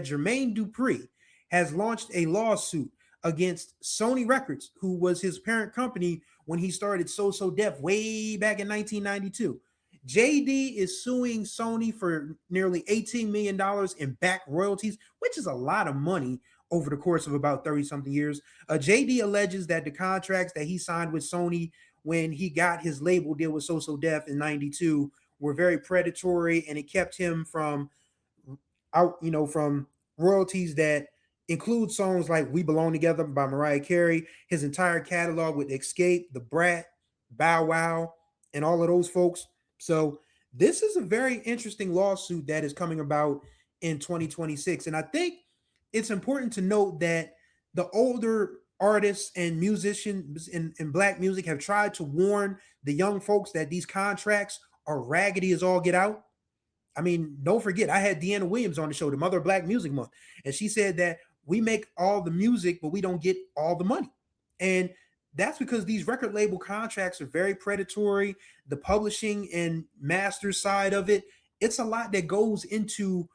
that Jermaine Dupri has launched a lawsuit against Sony Records, who was his parent company when he started So Def way back in 1992. JD is suing Sony for nearly $18 million in back royalties, which is a lot of money over the course of about 30 something years. JD alleges that the contracts that he signed with Sony when he got his label deal with So Def in 92 were very predatory, and it kept him from from royalties that include songs like We Belong Together by Mariah Carey, his entire catalog with Escape, The Brat, Bow Wow, and all of those folks. So this is a very interesting lawsuit that is coming about in 2026. And I think it's important to note that the older artists and musicians in black music have tried to warn the young folks that these contracts are raggedy as all get out. I mean, don't forget, I had Deanna Williams on the show, the mother of Black Music Month, and she said that we make all the music, but we don't get all the money. And that's because these record label contracts are very predatory. The publishing and master side of it, it's a lot that goes into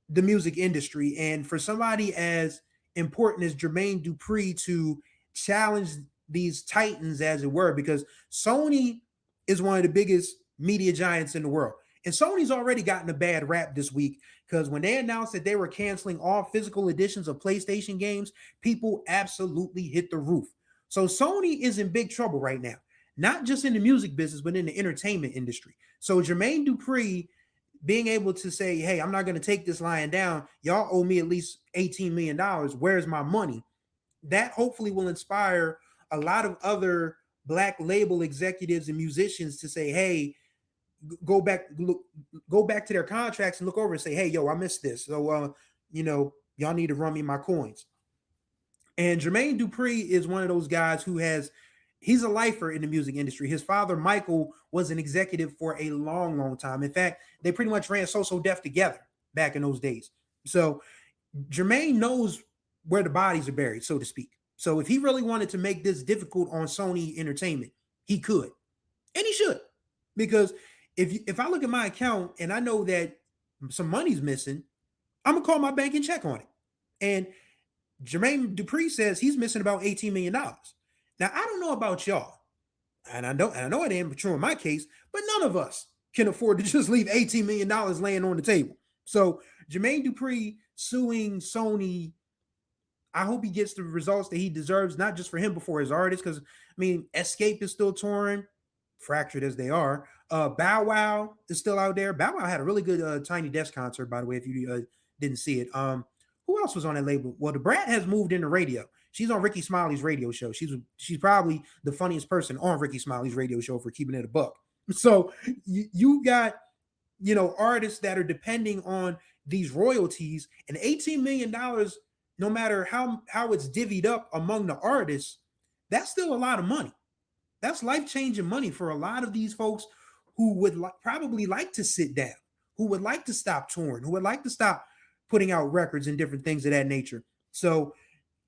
the music industry. And for somebody as important as Jermaine Dupri to challenge these titans, as it were, because Sony is one of the biggest media giants in the world. And Sony's already gotten a bad rap this week because when they announced that they were canceling all physical editions of PlayStation games, people absolutely hit the roof. So Sony is in big trouble right now, not just in the music business, but in the entertainment industry. So Jermaine Dupri being able to say, hey, I'm not going to take this lying down. Y'all owe me at least $18 million. Where's my money? That hopefully will inspire a lot of other black label executives and musicians to say, hey, go back to their contracts and look over and say, hey, yo, I missed this. So, y'all need to run me my coins. And Jermaine Dupri is one of those guys who he's a lifer in the music industry. His father, Michael, was an executive for a long, long time. In fact, they pretty much ran So Def together back in those days. So Jermaine knows where the bodies are buried, so to speak. So if he really wanted to make this difficult on Sony Entertainment, he could. And he should. Because if I look at my account and I know that some money's missing, I'm gonna call my bank and check on it. And Jermaine Dupri says he's missing about $18 million. Now, I don't know about y'all, and I know it ain't true in my case, but none of us can afford to just leave $18 million laying on the table. So Jermaine Dupri suing Sony, I hope he gets the results that he deserves, not just for him, but for his artists. Because, I mean, Escape is still touring, fractured as they are. Bow Wow is still out there. Bow Wow had a really good Tiny Desk concert, by the way, if you didn't see it. Who else was on that label? Well, the Brat has moved into radio. She's on Ricky Smiley's radio show. She's probably the funniest person on Ricky Smiley's radio show, for keeping it a buck. So you got, artists that are depending on these royalties, and $18 million, no matter how it's divvied up among the artists, that's still a lot of money. That's life-changing money for a lot of these folks who would probably like to sit down, who would like to stop touring, who would like to stop putting out records and different things of that nature. So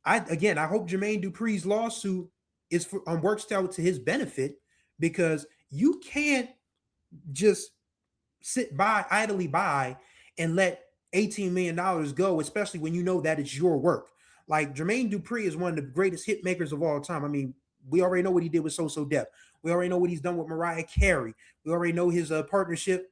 I hope Jermaine Dupri's lawsuit works out to his benefit, because you can't just sit idly by and let $18 million go, especially when you know that it's your work. Like, Jermaine Dupri is one of the greatest hit makers of all time. I mean, we already know what he did with So Def. We already know what he's done with Mariah Carey. We already know his partnership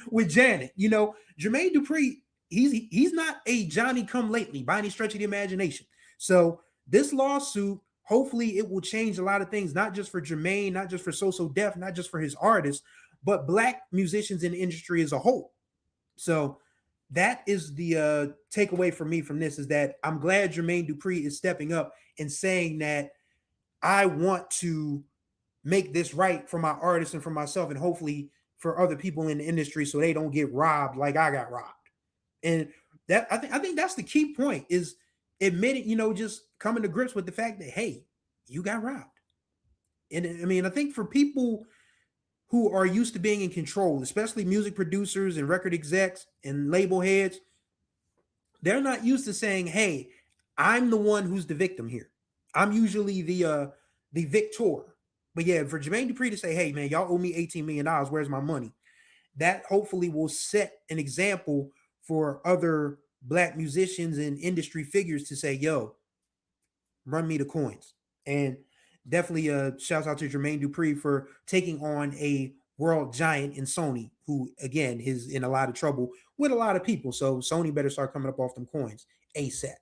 with Janet. Jermaine Dupri, he's not a Johnny come lately by any stretch of the imagination. So this lawsuit, hopefully it will change a lot of things, not just for Jermaine, not just for So Def, not just for his artists, but black musicians in the industry as a whole. So that is the takeaway for me from this, is that I'm glad Jermaine Dupri is stepping up and saying that I want to make this right for my artists and for myself, and hopefully for other people in the industry, so they don't get robbed like I got robbed. And that I think that's the key point, is admitting, just coming to grips with the fact that, hey, you got robbed. And I mean, I think for people who are used to being in control, especially music producers and record execs and label heads, they're not used to saying, hey, I'm the one who's the victim here. I'm usually the victor. But yeah, for Jermaine Dupri to say, hey, man, y'all owe me $18 million. Where's my money? That hopefully will set an example for other black musicians and industry figures to say, yo, run me the coins. And definitely shouts out to Jermaine Dupri for taking on a world giant in Sony, who again is in a lot of trouble with a lot of people. So Sony better start coming up off them coins ASAP.